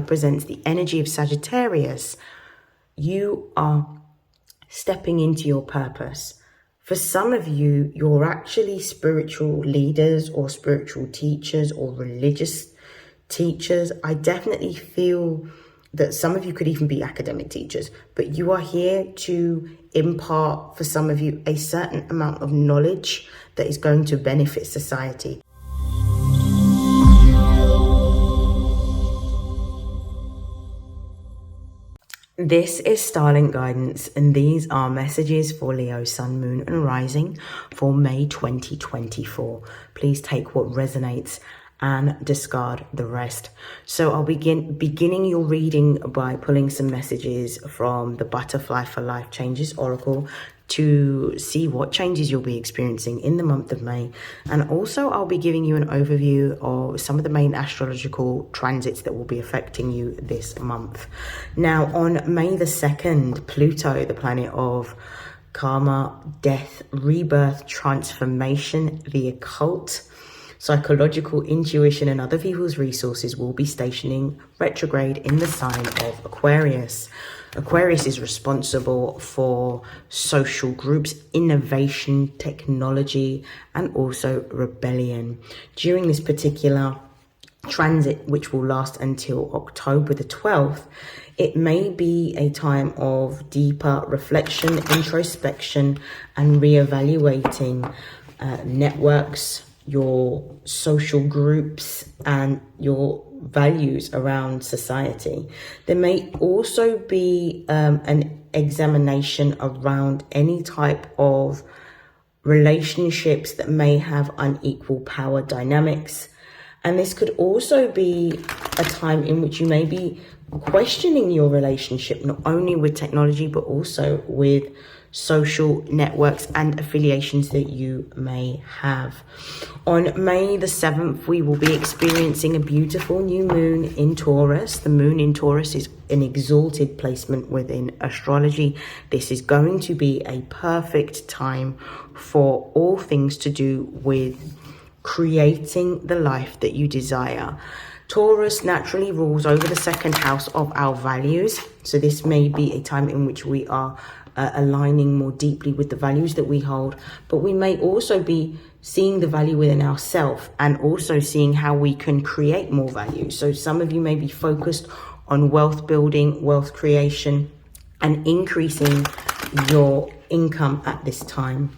represents the energy of Sagittarius, you are stepping into your purpose. For some of you, you're actually spiritual leaders or spiritual teachers or religious teachers. I definitely feel that some of you could even be academic teachers, but you are here to impart, for some of you, a certain amount of knowledge that is going to benefit society. This is StarLink guidance, and these are messages for Leo, Sun, Moon, and Rising for May 2024. Please take what resonates and discard the rest. So I'll beginning your reading by pulling some messages from the Butterfly for Life Changes Oracle to see what changes you'll be experiencing in the month of May. And also I'll be giving you an overview of some of the main astrological transits that will be affecting you this month. Now, on May the 2nd, Pluto, the planet of karma, death, rebirth, transformation, the occult, psychological intuition, and other people's resources, will be stationing retrograde in the sign of Aquarius. Aquarius is responsible for social groups, innovation, technology, and also rebellion. During this particular transit, which will last until October the 12th, it may be a time of deeper reflection, introspection, and reevaluating networks, your social groups, and your values around society. There may also be an examination around any type of relationships that may have unequal power dynamics. And this could also be a time in which you may be questioning your relationship, not only with technology, but also with social networks and affiliations that you may have. On May the 7th, we will be experiencing a beautiful new moon in Taurus. The moon in Taurus is an exalted placement within astrology. This is going to be a perfect time for all things to do with creating the life that you desire. Taurus naturally rules over the second house of our values. So this may be a time in which we are aligning more deeply with the values that we hold, but we may also be seeing the value within ourselves and also seeing how we can create more value. So some of you may be focused on wealth building, wealth creation, and increasing your income at this time.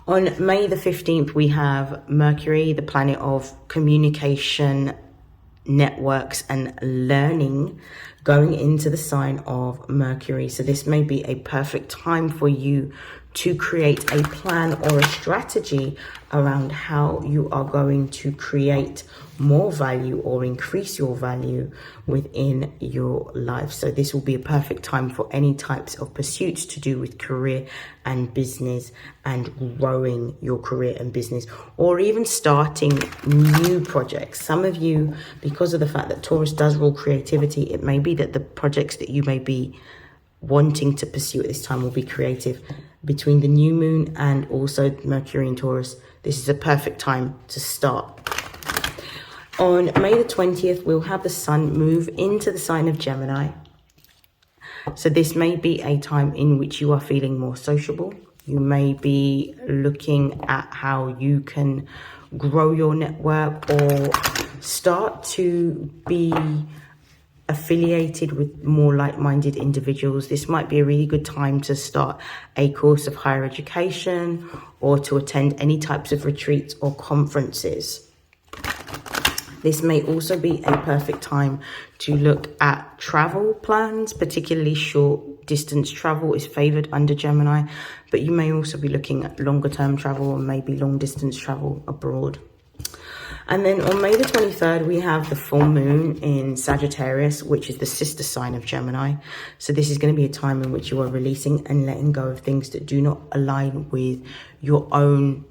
On May the 15th, we have Mercury, the planet of communication, networks, and learning, going into the sign of Mercury. So this may be a perfect time for you to create a plan or a strategy around how you are going to create more value or increase your value within your life. So this will be a perfect time for any types of pursuits to do with career and business, and growing your career and business, or even starting new projects. Some of you, because of the fact that Taurus does rule creativity, it may be that the projects that you may be wanting to pursue at this time will be creative. Between the new moon and also Mercury in Taurus, this is a perfect time to start. On May the 20th, we'll have the sun move into the sign of Gemini. So this may be a time in which you are feeling more sociable. You may be looking at how you can grow your network or start to be affiliated with more like-minded individuals. This might be a really good time to start a course of higher education or to attend any types of retreats or conferences. This may also be a perfect time to look at travel plans, particularly short distance travel is favored under Gemini, but you may also be looking at longer term travel or maybe long distance travel abroad. And then on May the 23rd, we have the full moon in Sagittarius, which is the sister sign of Gemini. So this is going to be a time in which you are releasing and letting go of things that do not align with your own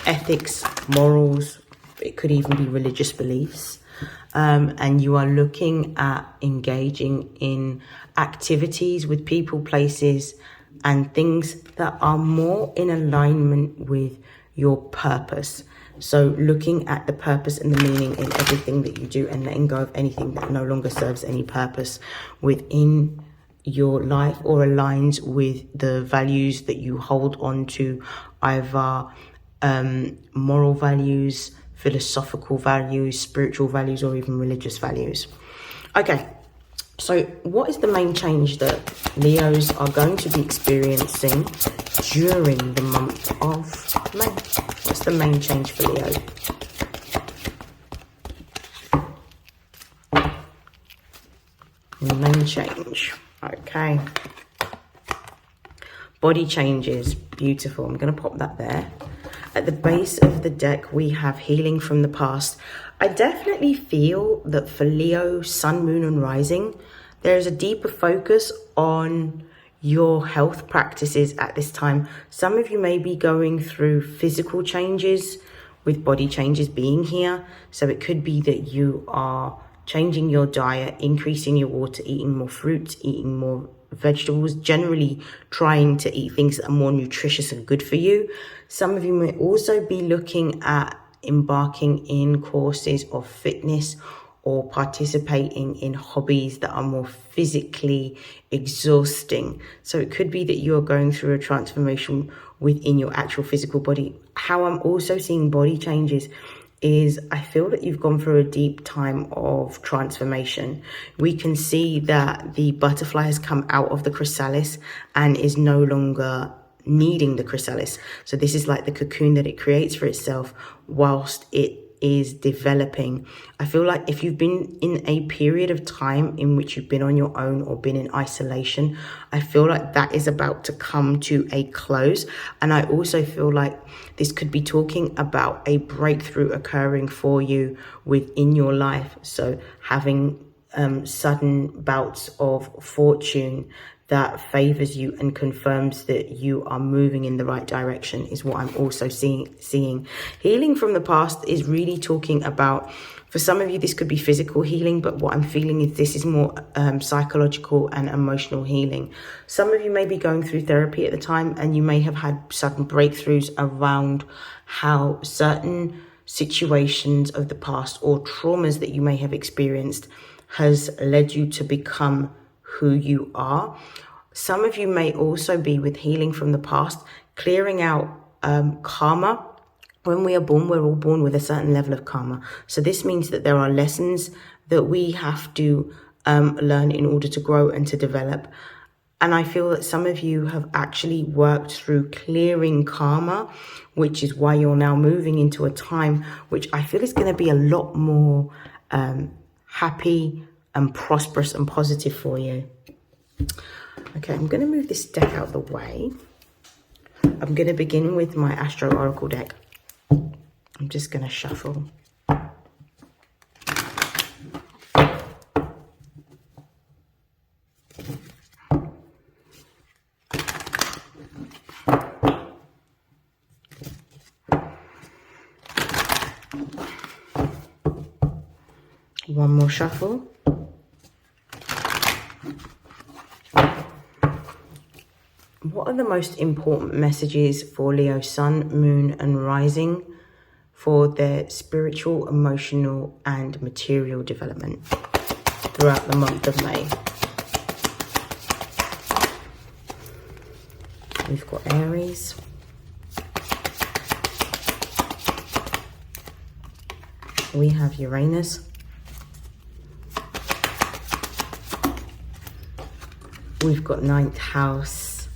ethics, morals. It could even be religious beliefs. And you are looking at engaging in activities with people, places, and things that are more in alignment with your purpose. So looking at the purpose and the meaning in everything that you do and letting go of anything that no longer serves any purpose within your life or aligns with the values that you hold on to, either moral values, philosophical values, spiritual values, or even religious values. Okay, so what is the main change that Leos are going to be experiencing during the month of May? What's the main change for Leo? Main change. Okay. Body changes. Beautiful. I'm going to pop that there. At the base of the deck, we have healing from the past. I definitely feel that for Leo, Sun, Moon, and Rising, there is a deeper focus on your health practices at this time. Some of you may be going through physical changes, with body changes being here. So it could be that you are changing your diet, increasing your water, eating more fruits, eating more vegetables, generally trying to eat things that are more nutritious and good for you. Some of you may also be looking at embarking in courses of fitness or participating in hobbies that are more physically exhausting. So it could be that you're going through a transformation within your actual physical body. How I'm also seeing body changes is I feel that you've gone through a deep time of transformation. We can see that the butterfly has come out of the chrysalis and is no longer needing the chrysalis. So this is like the cocoon that it creates for itself whilst it is developing. I feel like if you've been in a period of time in which you've been on your own or been in isolation, I feel like that is about to come to a close. And I also feel like this could be talking about a breakthrough occurring for you within your life. So having sudden bouts of fortune that favors you and confirms that you are moving in the right direction is what I'm also seeing. Healing from the past is really talking about, for some of you, this could be physical healing, but what I'm feeling is this is more psychological and emotional healing. Some of you may be going through therapy at the time, and you may have had sudden breakthroughs around how certain situations of the past or traumas that you may have experienced has led you to become who you are. Some of you may also be with healing from the past, clearing out karma. When we are born, we're all born with a certain level of karma. So this means that there are lessons that we have to learn in order to grow and to develop. And I feel that some of you have actually worked through clearing karma, which is why you're now moving into a time which I feel is going to be a lot more happy and prosperous and positive for you. Okay, I'm going to move this deck out of the way. I'm going to begin with my Astro Oracle deck. I'm just going to shuffle. One more shuffle. What are the most important messages for Leo Sun, Moon, and Rising for their spiritual, emotional, and material development throughout the month of May? We've got Aries. We have Uranus. We've got 9th house.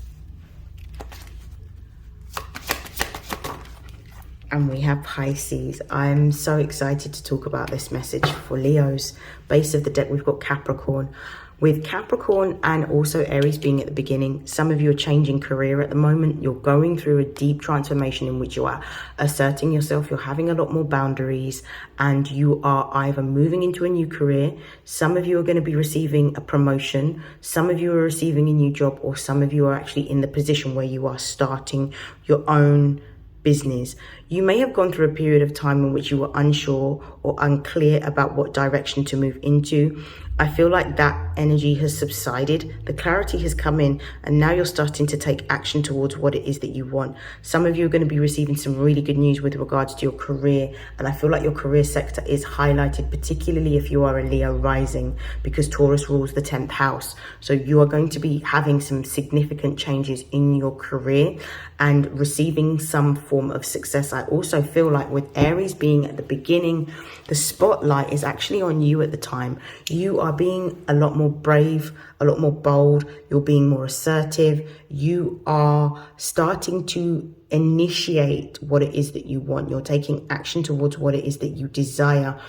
And we have Pisces. I'm so excited to talk about this message for Leos. Base of the deck, we've got Capricorn. With Capricorn and also Aries being at the beginning, some of you are changing career at the moment. You're going through a deep transformation in which you are asserting yourself. You're having a lot more boundaries and you are either moving into a new career. Some of you are going to be receiving a promotion. Some of you are receiving a new job, or some of you are actually in the position where you are starting your own business. You may have gone through a period of time in which you were unsure or unclear about what direction to move into. I feel like that energy has subsided, the clarity has come in, and now you're starting to take action towards what it is that you want. Some of you are going to be receiving some really good news with regards to your career, and I feel like your career sector is highlighted, particularly if you are a Leo rising, because Taurus rules the 10th house. So you are going to be having some significant changes in your career and receiving some form of success. I also feel like with Aries being at the beginning, the spotlight is actually on you at the time. You are being a lot more brave, a lot more bold. You're being more assertive. You are starting to initiate what it is that you want. You're taking action towards what it is that you desire.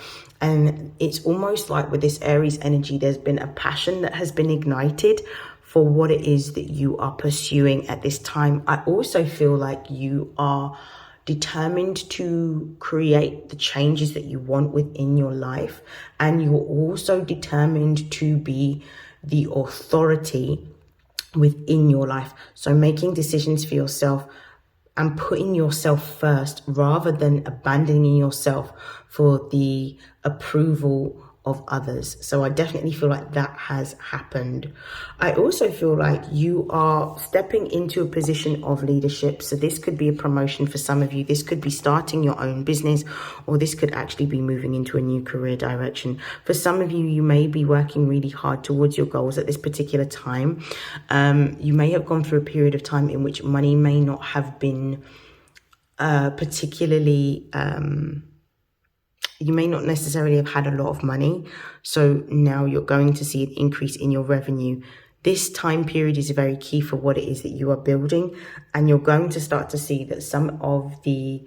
And it's almost like with this Aries energy, there's been a passion that has been ignited for what it is that you are pursuing at this time. I also feel like you are determined to create the changes that you want within your life, and you're also determined to be the authority within your life. So making decisions for yourself and putting yourself first rather than abandoning yourself for the approval of others. So I definitely feel like that has happened. I also feel like you are stepping into a position of leadership. So this could be a promotion for some of you. This could be starting your own business, or this could actually be moving into a new career direction. For some of you, you may be working really hard towards your goals at this particular time. You may have gone through a period of time in which money may not have been particularly... you may not necessarily have had a lot of money. So now you're going to see an increase in your revenue. This time period is very key for what it is that you are building. And you're going to start to see that some of the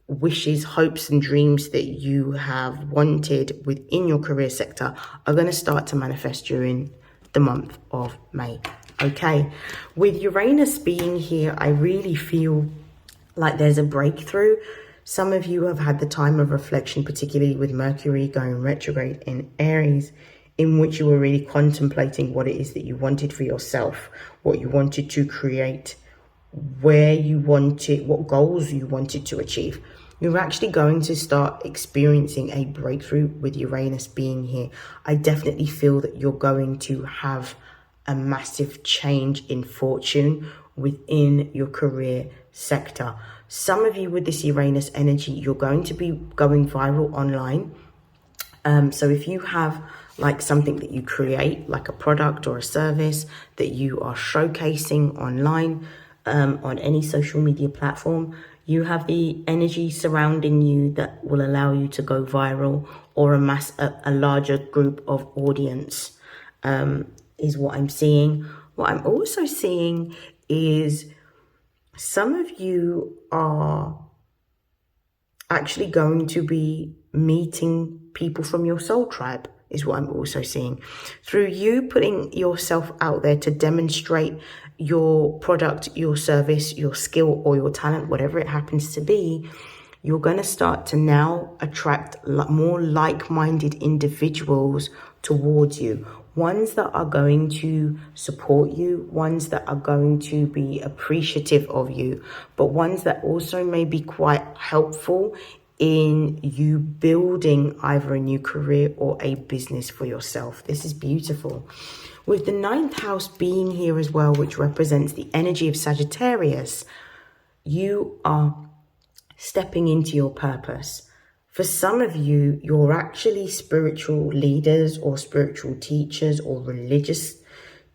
wishes, hopes and dreams that you have wanted within your career sector are going to start to manifest during the month of May. Okay. With Uranus being here, I really feel like there's a breakthrough. Some of you have had the time of reflection, particularly with Mercury going retrograde in Aries, in which you were really contemplating what it is that you wanted for yourself, what you wanted to create, where you wanted, what goals you wanted to achieve. You're actually going to start experiencing a breakthrough with Uranus being here. I definitely feel that you're going to have a massive change in fortune within your career sector. Some of you with this Uranus energy, you're going to be going viral online. So if you have like something that you create, like a product or a service that you are showcasing online, on any social media platform, you have the energy surrounding you that will allow you to go viral or amass a larger group of audience, is what I'm seeing. What I'm also seeing is some of you are actually going to be meeting people from your soul tribe, is what I'm also seeing. Through you putting yourself out there to demonstrate your product, your service, your skill or your talent, whatever it happens to be, you're going to start to now attract more like-minded individuals towards you. Ones that are going to support you, ones that are going to be appreciative of you, but ones that also may be quite helpful in you building either a new career or a business for yourself. This is beautiful. With the 9th house being here as well, which represents the energy of Sagittarius, you are stepping into your purpose. For some of you, you're actually spiritual leaders or spiritual teachers or religious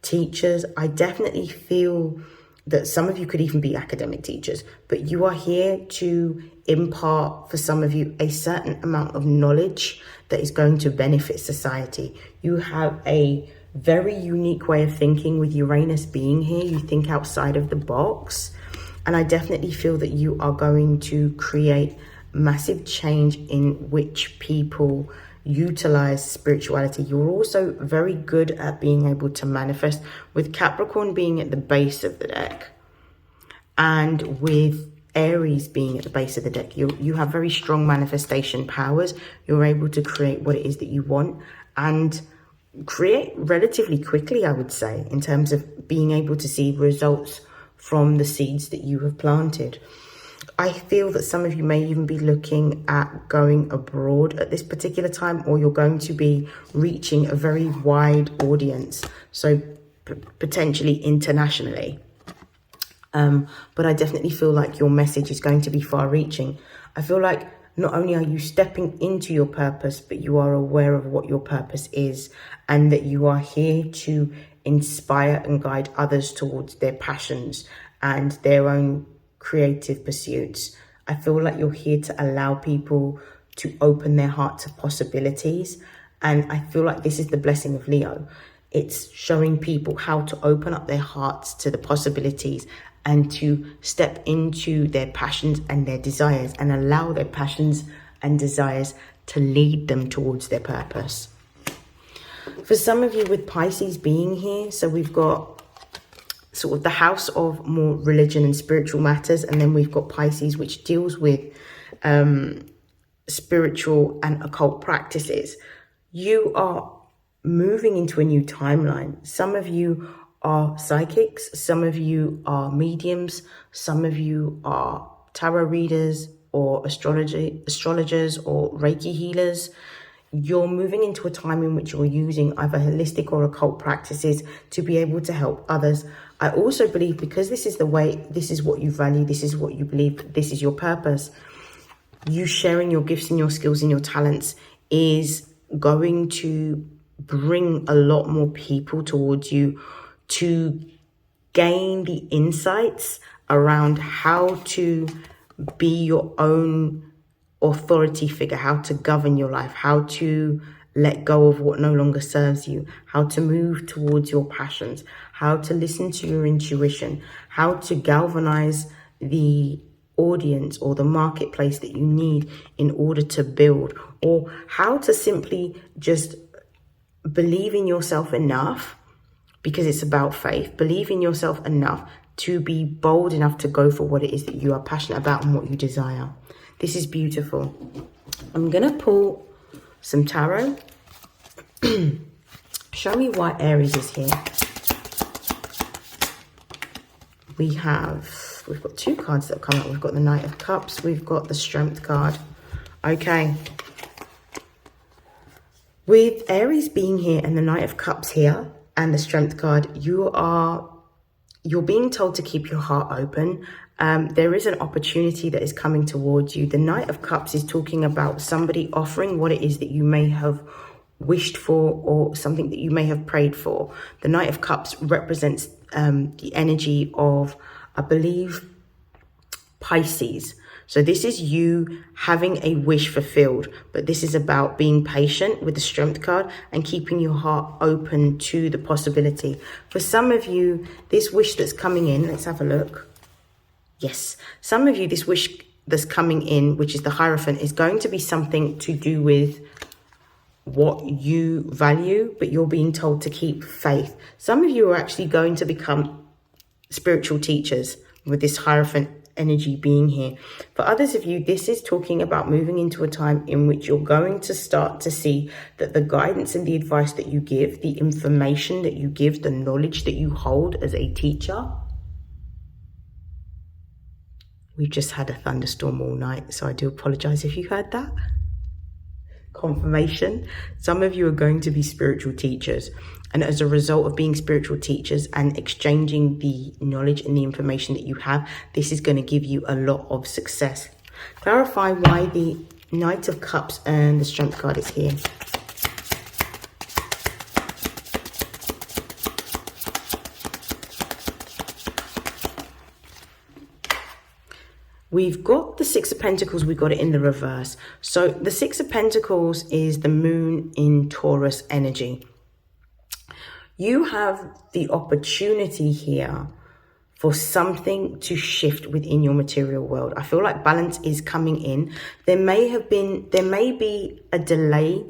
teachers. I definitely feel that some of you could even be academic teachers, but you are here to impart, for some of you, a certain amount of knowledge that is going to benefit society. You have a very unique way of thinking with Uranus being here. You think outside of the box. And I definitely feel that you are going to create massive change in which people utilize spirituality. You're also very good at being able to manifest, with Capricorn being at the base of the deck and with Aries being at the base of the deck. You have very strong manifestation powers. You're able to create what it is that you want and create relatively quickly, I would say, in terms of being able to see results from the seeds that you have planted. I feel that some of you may even be looking at going abroad at this particular time, or you're going to be reaching a very wide audience, so potentially internationally. But I definitely feel like your message is going to be far-reaching. I feel like not only are you stepping into your purpose, but you are aware of what your purpose is, and that you are here to inspire and guide others towards their passions and their own creative pursuits. I feel like you're here to allow people to open their heart to possibilities. And I feel like this is the blessing of Leo. It's showing people how to open up their hearts to the possibilities and to step into their passions and their desires, and allow their passions and desires to lead them towards their purpose. For some of you with Pisces being here, so we've got sort of the house of more religion and spiritual matters, and then we've got Pisces, which deals with spiritual and occult practices. You are moving into a new timeline. Some of you are psychics, some of you are mediums, some of you are tarot readers or astrologers or Reiki healers. You're moving into a time in which you're using either holistic or occult practices to be able to help others. I also believe, because this is the way, this is what you value, this is what you believe, this is your purpose, you sharing your gifts and your skills and your talents is going to bring a lot more people towards you to gain the insights around how to be your own authority figure, how to govern your life, how to let go of what no longer serves you, how to move towards your passions, how to listen to your intuition, how to galvanize the audience or the marketplace that you need in order to build, or how to simply just believe in yourself enough, because it's about faith. Believe in yourself enough to be bold enough to go for what it is that you are passionate about and what you desire. This is beautiful. I'm going to pull some tarot. Show me why Aries is here. We've got two cards that have come up. We've got the Knight of Cups. We've got the Strength card. Okay. With Aries being here and the Knight of Cups here and the Strength card, you're being told to keep your heart open. There is an opportunity that is coming towards you. The Knight of Cups is talking about somebody offering what it is that you may have wished for, or something that you may have prayed for. The Knight of Cups represents the energy of, I believe, Pisces. So this is you having a wish fulfilled, but this is about being patient with the Strength card and keeping your heart open to the possibility. For some of you, this wish that's coming in, let's have a look. Yes, some of you, this wish that's coming in, which is the Hierophant, is going to be something to do with what you value, but you're being told to keep faith. Some of you are actually going to become spiritual teachers with this Hierophant energy being here. For others of you, this is talking about moving into a time in which you're going to start to see that the guidance and the advice that you give, the information that you give, the knowledge that you hold as a teacher. We've just had a thunderstorm all night, so I do apologize if you heard that. Confirmation. Some of you are going to be spiritual teachers, and as a result of being spiritual teachers and exchanging the knowledge and the information that you have, this is going to give you a lot of success. Clarify why the Knight of Cups and the Strength card is here. We've got the Six of Pentacles, we've got it in the reverse. So the Six of Pentacles is the moon in Taurus energy. You have the opportunity here for something to shift within your material world. I feel like balance is coming in. There may be a delay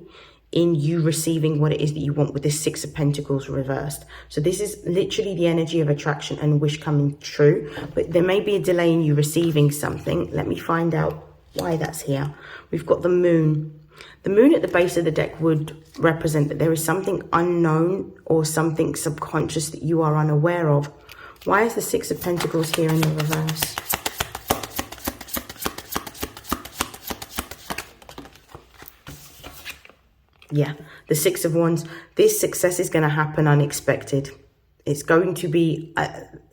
in you receiving what it is that you want with this Six of Pentacles reversed. So this is literally the energy of attraction and wish coming true, but there may be a delay in you receiving something. Let me find out why that's here. We've got the moon. The moon at the base of the deck would represent that there is something unknown or something subconscious that you are unaware of. Why is the Six of Pentacles here in the reverse? Yeah, the Six of Wands. This success is going to happen unexpected. It's going to be,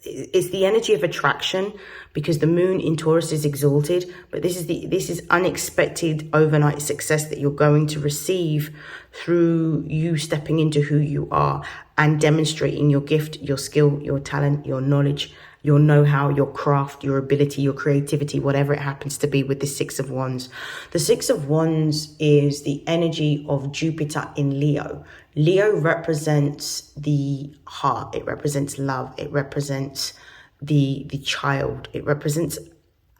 it's the energy of attraction, because the moon in Taurus is exalted, but this is unexpected overnight success that you're going to receive through you stepping into who you are and demonstrating your gift, your skill, your talent, your knowledge, your know-how, your craft, your ability, your creativity, whatever it happens to be with the Six of Wands. The Six of Wands is the energy of Jupiter in Leo. Leo represents the heart. It represents love. It represents the child. It represents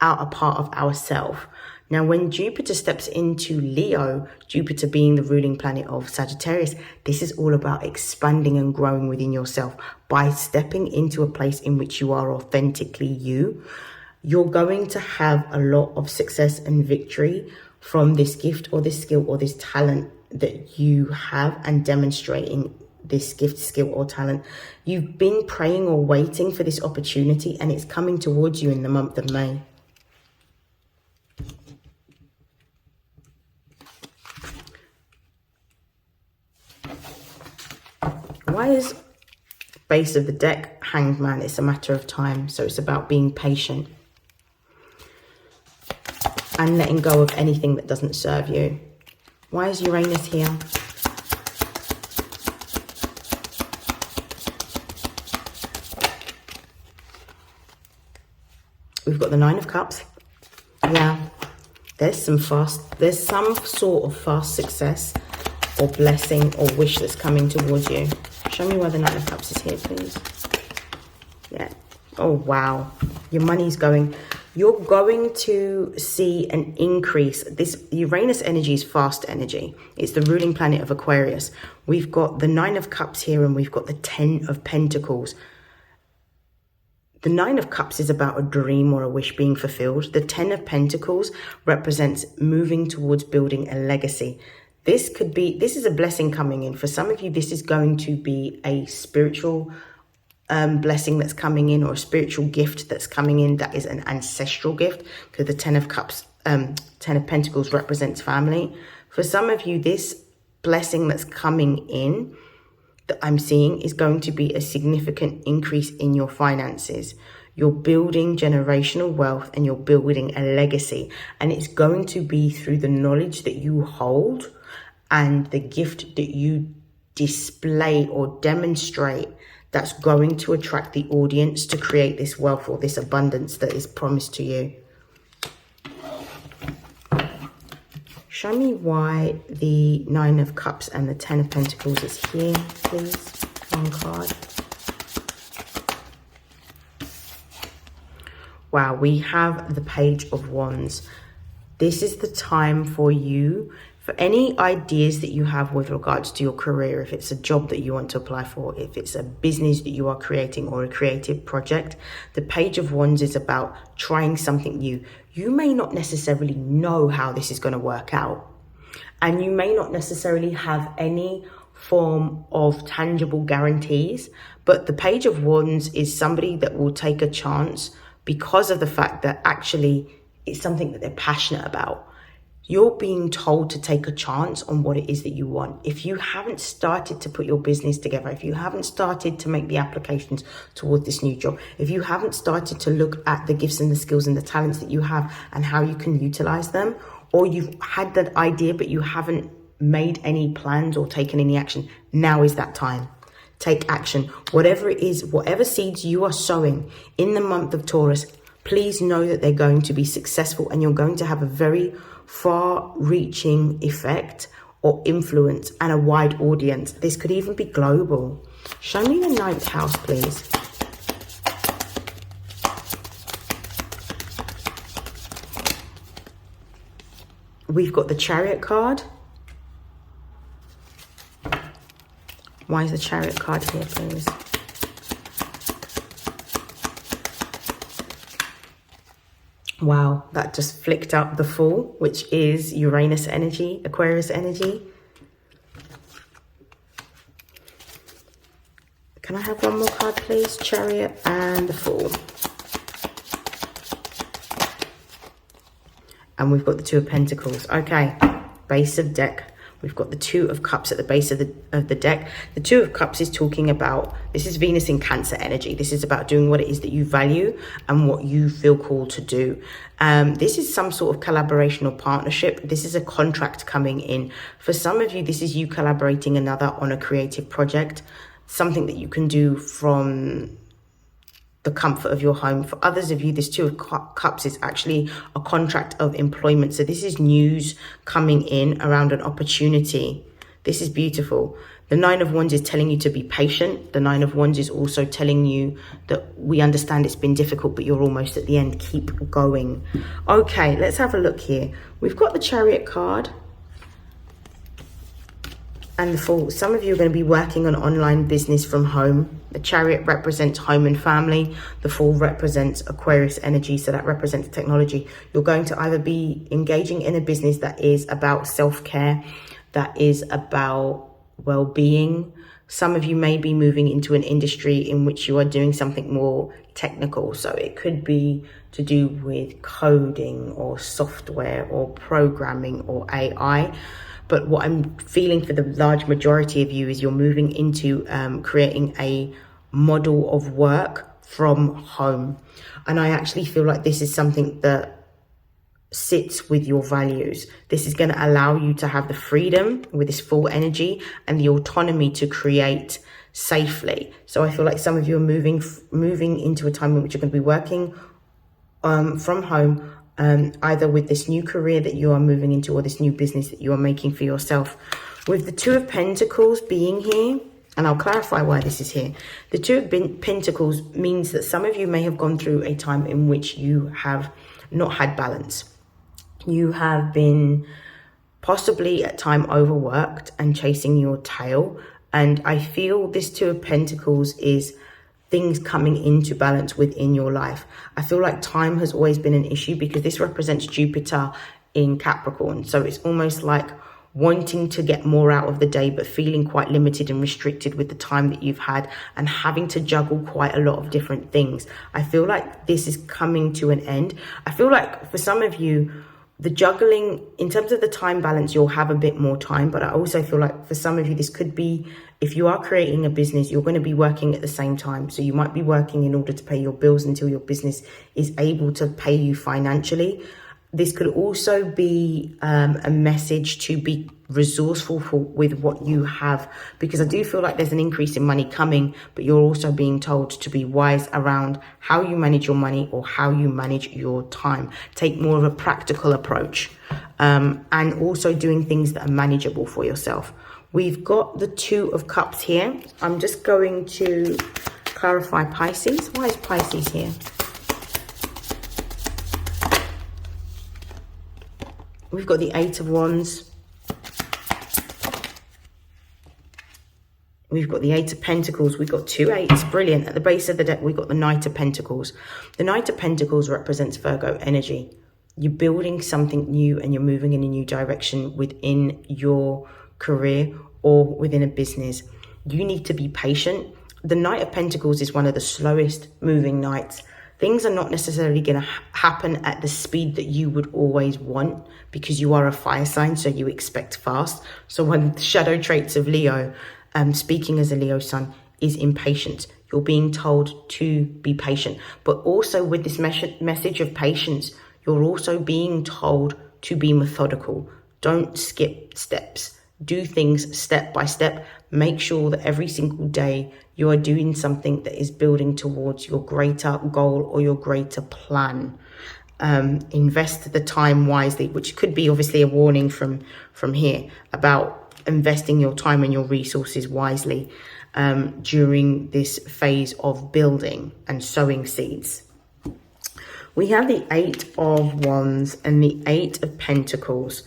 a part of ourself. Now, when Jupiter steps into Leo, Jupiter being the ruling planet of Sagittarius, this is all about expanding and growing within yourself. By stepping into a place in which you are authentically you, you're going to have a lot of success and victory from this gift or this skill or this talent that you have, and demonstrating this gift, skill or talent. You've been praying or waiting for this opportunity, and it's coming towards you in the month of May. Why is base of the deck Hanged Man? It's a matter of time. So it's about being patient and letting go of anything that doesn't serve you. Why is Uranus here? We've got the Nine of Cups. Yeah, there's some sort of fast success or blessing or wish that's coming towards you. Show me why the Nine of Cups is here, please. Yeah. Oh, wow. Your money's going. You're going to see an increase. This Uranus energy is fast energy. It's the ruling planet of Aquarius. We've got the Nine of Cups here, and we've got the Ten of Pentacles. The Nine of Cups is about a dream or a wish being fulfilled. The Ten of Pentacles represents moving towards building a legacy. This is a blessing coming in. For some of you, this is going to be a spiritual blessing that's coming in, or a spiritual gift that's coming in that is an ancestral gift, because the Ten of Cups, Ten of Pentacles represents family. For some of you, this blessing that's coming in that I'm seeing is going to be a significant increase in your finances. You're building generational wealth and you're building a legacy, and it's going to be through the knowledge that you hold and the gift that you display or demonstrate that's going to attract the audience to create this wealth or this abundance that is promised to you. Show me why the Nine of Cups and the Ten of Pentacles is here, please. One card. Wow, we have the Page of Wands. This is the time for you, for any ideas that you have with regards to your career, if it's a job that you want to apply for, if it's a business that you are creating or a creative project. The Page of Wands is about trying something new. You may not necessarily know how this is going to work out, and you may not necessarily have any form of tangible guarantees, but the Page of Wands is somebody that will take a chance because of the fact that actually it's something that they're passionate about. You're being told to take a chance on what it is that you want. If you haven't started to put your business together, if you haven't started to make the applications toward this new job, if you haven't started to look at the gifts and the skills and the talents that you have and how you can utilize them, or you've had that idea but you haven't made any plans or taken any action, now is that time. Take action. Whatever it is, whatever seeds you are sowing in the month of Taurus, please know that they're going to be successful, and you're going to have a very far-reaching effect or influence and a wide audience. This could even be global. Show me the ninth house, please. We've got the Chariot card. Why is the Chariot card here, please? Wow, that just flicked up the Fool, which is Uranus energy, Aquarius energy. Can I have one more card, please? Chariot and the Fool. And we've got the Two of Pentacles. Okay, base of deck. We've got the Two of Cups at the base of the deck. The Two of Cups is talking about, this is Venus in Cancer energy. This is about doing what it is that you value and what you feel called to do. This is some sort of collaboration or partnership. This is a contract coming in. For some of you, this is you collaborating another on a creative project, something that you can do from the comfort of your home. For others of you, this Two of Cups is actually a contract of employment. So this is news coming in around an opportunity. This is beautiful. The Nine of Wands is telling you to be patient. The Nine of Wands is also telling you that we understand it's been difficult, but you're almost at the end. Keep going. Okay, let's have a look here. We've got the Chariot card and the Fool. Some of you are going to be working on online business from home. The Chariot represents home and family. The Fool represents Aquarius energy, so that represents technology. You're going to either be engaging in a business that is about self-care, that is about well-being. Some of you may be moving into an industry in which you are doing something more technical. So it could be to do with coding or software or programming or AI. But what I'm feeling for the large majority of you is you're moving into creating a model of work from home. And I actually feel like this is something that sits with your values. This is going to allow you to have the freedom with this Full energy and the autonomy to create safely. So I feel like some of you are moving into a time in which you're going to be working from home, either with this new career that you are moving into or this new business that you are making for yourself. With the Two of Pentacles being here, and I'll clarify why this is here. The Two of Pentacles means that some of you may have gone through a time in which you have not had balance. You have been possibly at time overworked and chasing your tail. And I feel this Two of Pentacles is things coming into balance within your life. I feel like time has always been an issue because this represents Jupiter in Capricorn. So it's almost like wanting to get more out of the day, but feeling quite limited and restricted with the time that you've had and having to juggle quite a lot of different things. I feel like this is coming to an end. I feel like for some of you, the juggling, in terms of the time balance, you'll have a bit more time. But I also feel like for some of you, this could be, if you are creating a business, you're going to be working at the same time. So you might be working in order to pay your bills until your business is able to pay you financially. This could also be a message to be resourceful with what you have, because I do feel like there's an increase in money coming, but you're also being told to be wise around how you manage your money or how you manage your time. Take more of a practical approach, and also doing things that are manageable for yourself. We've got the Two of Cups here. I'm just going to clarify Pisces. Why is Pisces here? We've got the Eight of Wands. We've got the Eight of Pentacles. We've got two eights. Brilliant. At the base of the deck, we've got the Knight of Pentacles. The Knight of Pentacles represents Virgo energy. You're building something new and you're moving in a new direction within your career or within a business. You need to be patient. The Knight of Pentacles is one of the slowest moving knights. Things are not necessarily going to happen at the speed that you would always want because you are a fire sign, so you expect fast. So one of the shadow traits of Leo, speaking as a Leo sun, is impatience. You're being told to be patient. But also with this message of patience, you're also being told to be methodical. Don't skip steps. Do things step by step. Make sure that every single day you are doing something that is building towards your greater goal or your greater plan. Invest the time wisely, which could be obviously a warning from here about investing your time and your resources wisely during this phase of building and sowing seeds. We have the Eight of Wands and the Eight of Pentacles.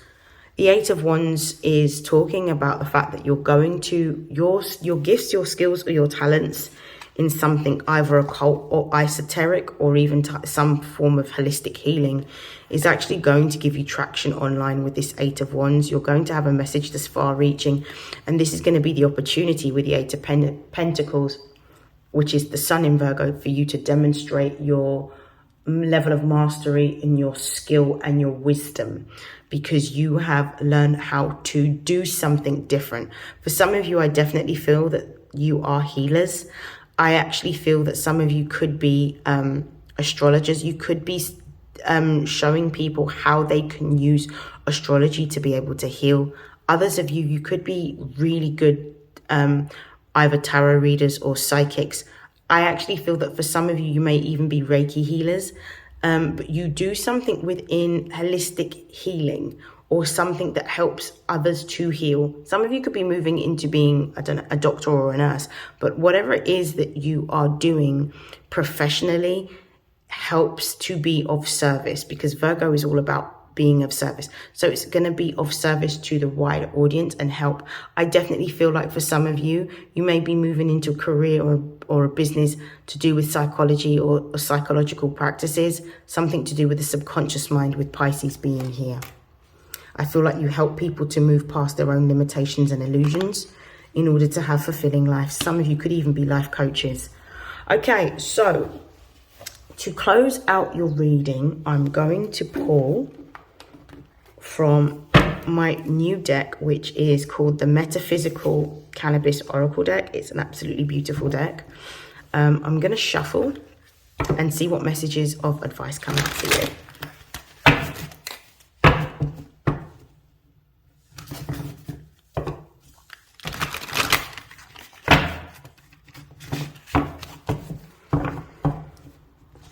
The Eight of Wands is talking about the fact that you're going to, your gifts, your skills, or your talents in something either occult or esoteric or even some form of holistic healing is actually going to give you traction online with this Eight of Wands. You're going to have a message that's far-reaching, and this is going to be the opportunity with the Eight of Pentacles, which is the Sun in Virgo, for you to demonstrate your level of mastery in your skill and your wisdom. because you have learned how to do something different. For some of you, I definitely feel that you are healers. I actually feel that some of you could be astrologers. You could be showing people how they can use astrology to be able to heal. Others of you, you could be really good either tarot readers or psychics. I actually feel that for some of you, you may even be Reiki healers. But you do something within holistic healing or something that helps others to heal. Some of you could be moving into being, I don't know, a doctor or a nurse, but whatever it is that you are doing professionally helps to be of service, because Virgo is all about being of service. So it's going to be of service to the wider audience and help. I definitely feel like for some of you, you may be moving into a career or a business to do with psychology or psychological practices, something to do with the subconscious mind, with Pisces being here. I feel like you help people to move past their own limitations and illusions in order to have fulfilling lives. Some of you could even be life coaches. Okay, so to close out your reading, I'm going to pull from my new deck, which is called the Metaphysical Cannabis Oracle deck. It's an absolutely beautiful deck. I'm going to shuffle and see what messages of advice come out for you.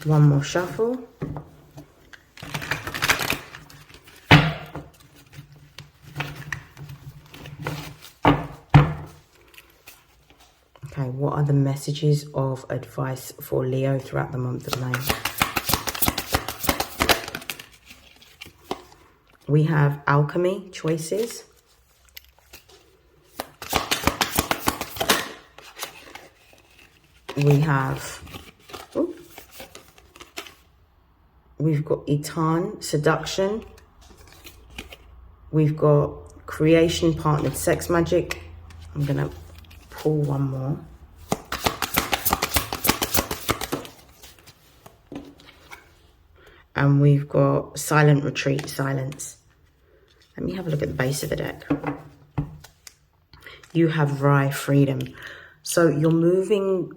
One more shuffle. Okay, what are the messages of advice for Leo throughout the month of May? We have alchemy, choices. We have, we've got Etan, seduction. We've got creation, partnered sex magic. I'm going to pull one more. And we've got silent retreat, silence. Let me have a look at the base of the deck. You have Rye, freedom. So you're moving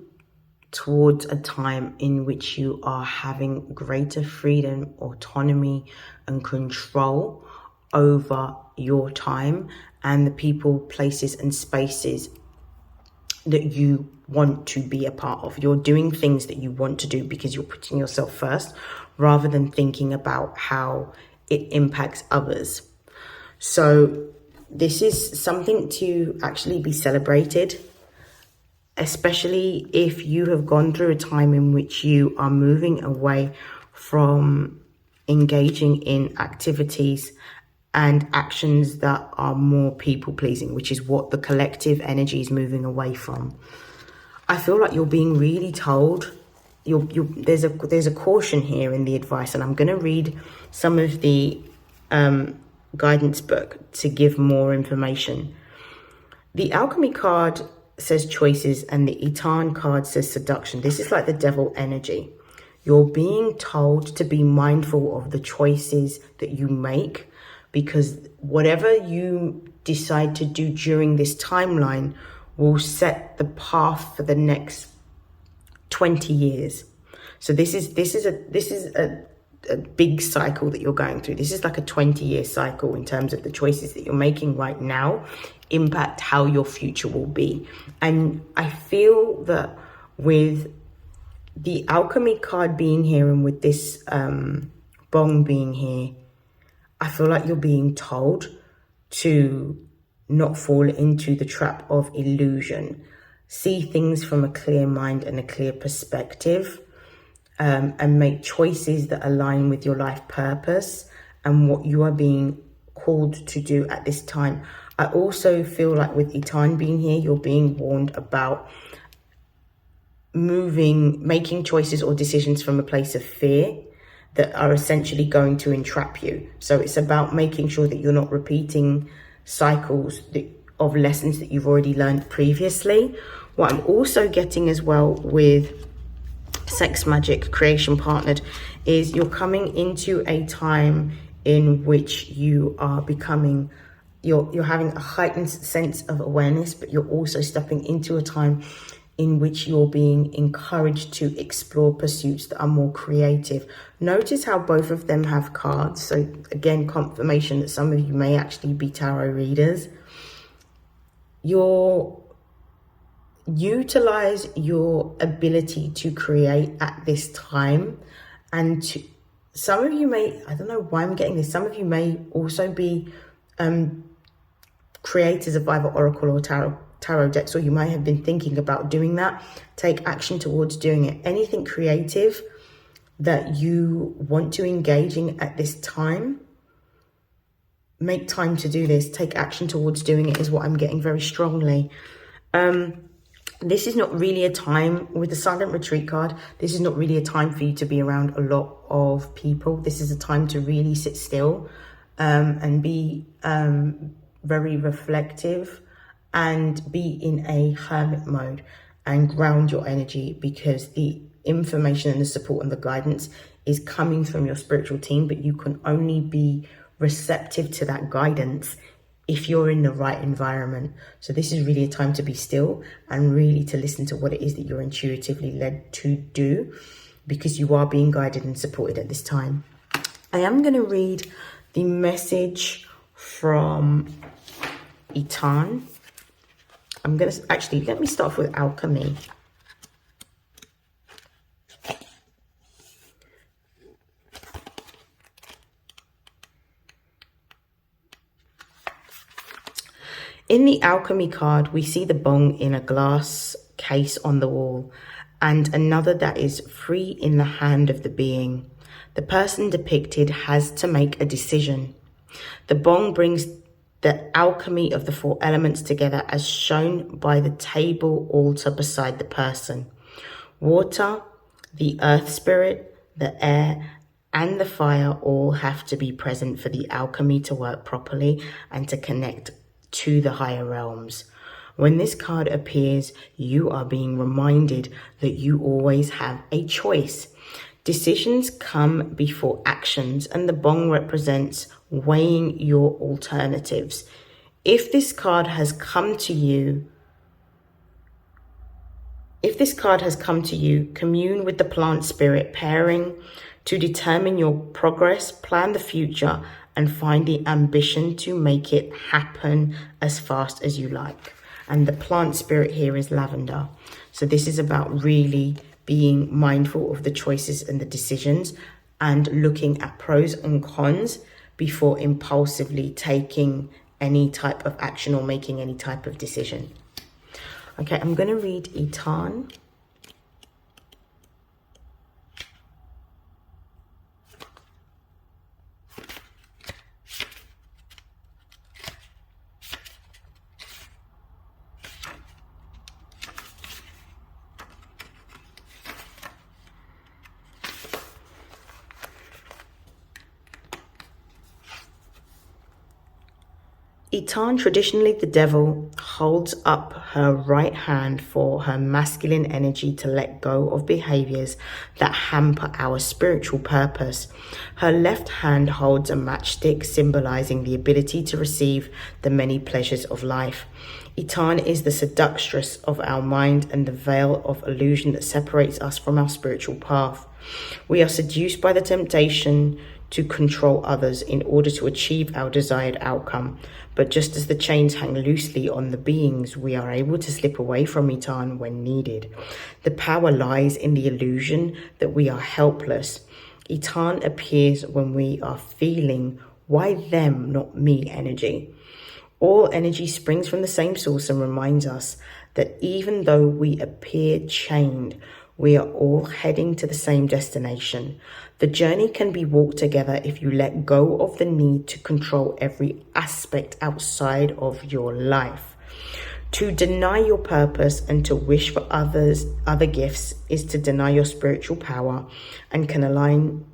towards a time in which you are having greater freedom, autonomy, and control over your time and the people, places, and spaces that you want to be a part of. You're doing things that you want to do because you're putting yourself first, rather than thinking about how it impacts others. So this is something to actually be celebrated, especially if you have gone through a time in which you are moving away from engaging in activities and actions that are more people-pleasing, which is what the collective energy is moving away from. I feel like you're being really told. There's a caution here in the advice, and I'm going to read some of the guidance book to give more information. The alchemy card says choices, and the Etan card says seduction. This is like the devil energy. You're being told to be mindful of the choices that you make, because whatever you decide to do during this timeline will set the path for the next 20 years. So this is a big cycle that you're going through. This is like a 20-year cycle in terms of the choices that you're making right now impact how your future will be. And I feel that with the alchemy card being here and with this bong being here, I feel like you're being told to not fall into the trap of illusion. See things from a clear mind and a clear perspective, and make choices that align with your life purpose and what you are being called to do at this time. I also feel like with Etan being here, you're being warned about making choices or decisions from a place of fear that are essentially going to entrap you. So it's about making sure that you're not repeating cycles of lessons that you've already learned previously. What I'm also getting as well with sex magic, creation partnered, is you're coming into a time in which you are becoming, you're having a heightened sense of awareness, but you're also stepping into a time in which you're being encouraged to explore pursuits that are more creative. Notice how both of them have cards. So again, confirmation that some of you may actually be tarot readers. Utilize your ability to create at this time. And some of you may, I don't know why I'm getting this, some of you may also be creators of either oracle or tarot decks, or you might have been thinking about doing that. Take action towards doing it. Anything creative that you want to engage in at this time, make time to do this. Take action towards doing it is what I'm getting very strongly. This is not really a time, with the Silent Retreat card, this is not really a time for you to be around a lot of people. This is a time to really sit still and be very reflective and be in a hermit mode and ground your energy, because the information and the support and the guidance is coming from your spiritual team, but you can only be receptive to that guidance if you're in the right environment. So this is really a time to be still and really to listen to what it is that you're intuitively led to do, because you are being guided and supported at this time. I am going to read the message from Itan. I'm going to actually, let me start off with alchemy. In the alchemy card, we see the bong in a glass case on the wall, and another that is free in the hand of the being. The person depicted has to make a decision. The bong brings the alchemy of the four elements together, as shown by the table altar beside the person. Water, the earth spirit, the air, and the fire all have to be present for the alchemy to work properly and to connect to the higher realms. When this card appears, you are being reminded that you always have a choice. Decisions come before actions, and the bong represents weighing your alternatives. If this card has come to you, commune with the plant spirit pairing to determine your progress, plan the future, and find the ambition to make it happen as fast as you like. And the plant spirit here is lavender. So this is about really being mindful of the choices and the decisions and looking at pros and cons before impulsively taking any type of action or making any type of decision. Okay, I'm going to read Itan. Itan, traditionally the devil, holds up her right hand for her masculine energy to let go of behaviors that hamper our spiritual purpose. Her left hand holds a matchstick, symbolizing the ability to receive the many pleasures of life. Itan is the seductress of our mind and the veil of illusion that separates us from our spiritual path. We are seduced by the temptation to control others in order to achieve our desired outcome. But just as the chains hang loosely on the beings, we are able to slip away from Itan when needed. The power lies in the illusion that we are helpless. Itan appears when we are feeling why them, not me energy. All energy springs from the same source and reminds us that even though we appear chained, we are all heading to the same destination. The journey can be walked together if you let go of the need to control every aspect outside of your life. To deny your purpose and to wish for other gifts is to deny your spiritual power and can align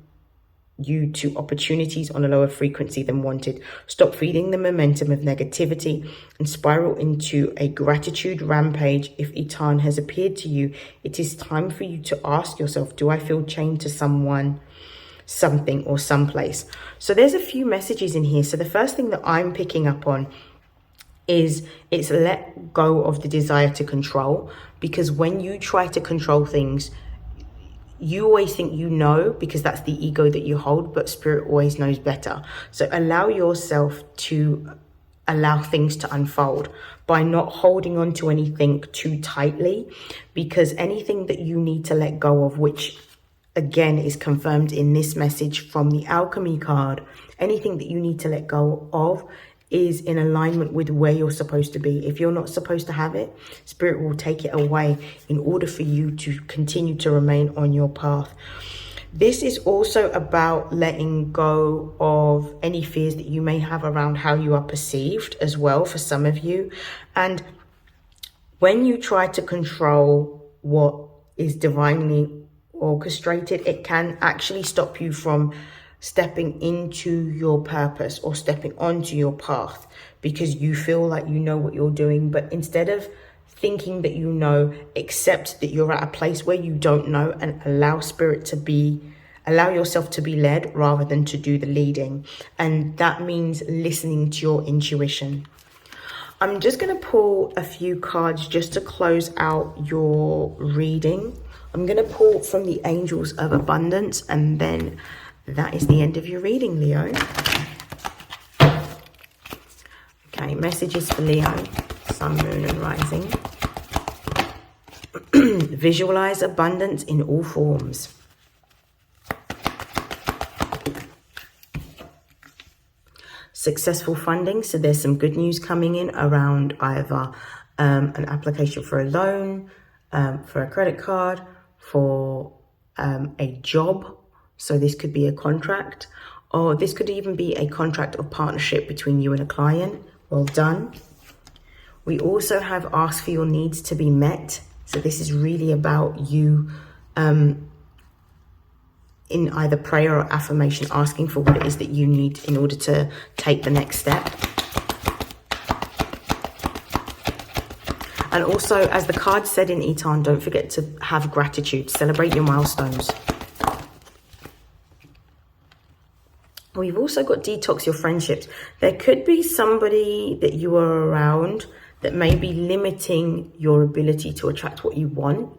you to opportunities on a lower frequency than wanted. Stop feeding the momentum of negativity and spiral into a gratitude rampage. If Itan has appeared to you, it is time for you to ask yourself, do I feel chained to someone something or someplace. So there's a few messages in here. So the first thing that I'm picking up on is it's let go of the desire to control, because when you try to control things, you always think you know, because that's the ego that you hold, but spirit always knows better. So allow yourself to allow things to unfold by not holding on to anything too tightly, because anything that you need to let go of, which again is confirmed in this message from the alchemy card, anything that you need to let go of is in alignment with where you're supposed to be. If you're not supposed to have it, spirit will take it away in order for you to continue to remain on your path. This is also about letting go of any fears that you may have around how you are perceived as well, for some of you. And when you try to control what is divinely orchestrated, it can actually stop you from stepping into your purpose or stepping onto your path, because you feel like you know what you're doing. But instead of thinking that you know, accept that you're at a place where you don't know, and allow yourself to be led rather than to do the leading. And that means listening to your intuition. I'm just going to pull a few cards just to close out your reading. I'm going to pull from the Angels of Abundance, and then that is the end of your reading, Leo. Okay, messages for Leo, Sun, Moon and Rising. Visualize abundance in all forms. Successful funding, so there's some good news coming in around either an application for a loan, for a credit card, for a job. So this could be a contract, or this could even be a contract of partnership between you and a client. Well done. We also have asked for your needs to be met. So this is really about you in either prayer or affirmation, asking for what it is that you need in order to take the next step. And also, as the card said in Eton, don't forget to have gratitude. Celebrate your milestones. We've also got detox your friendships. There could be somebody that you are around that may be limiting your ability to attract what you want.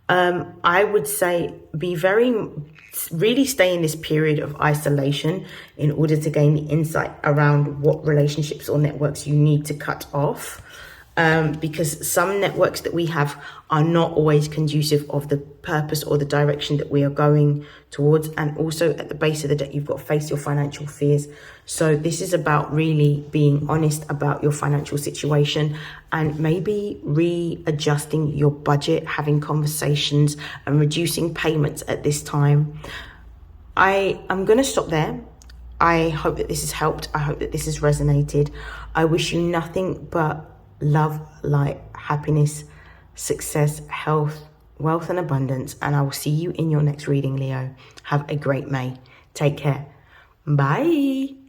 I would say really stay in this period of isolation in order to gain the insight around what relationships or networks you need to cut off. Because some networks that we have are not always conducive of the purpose or the direction that we are going towards. And also at the base of the deck, you've got to face your financial fears. So this is about really being honest about your financial situation and maybe readjusting your budget, having conversations and reducing payments at this time. I'm going to stop there. I hope that this has helped. I hope that this has resonated. I wish you nothing but love, light, happiness, success, health, wealth and abundance. And I will see you in your next reading, Leo. Have a great May. Take care. Bye.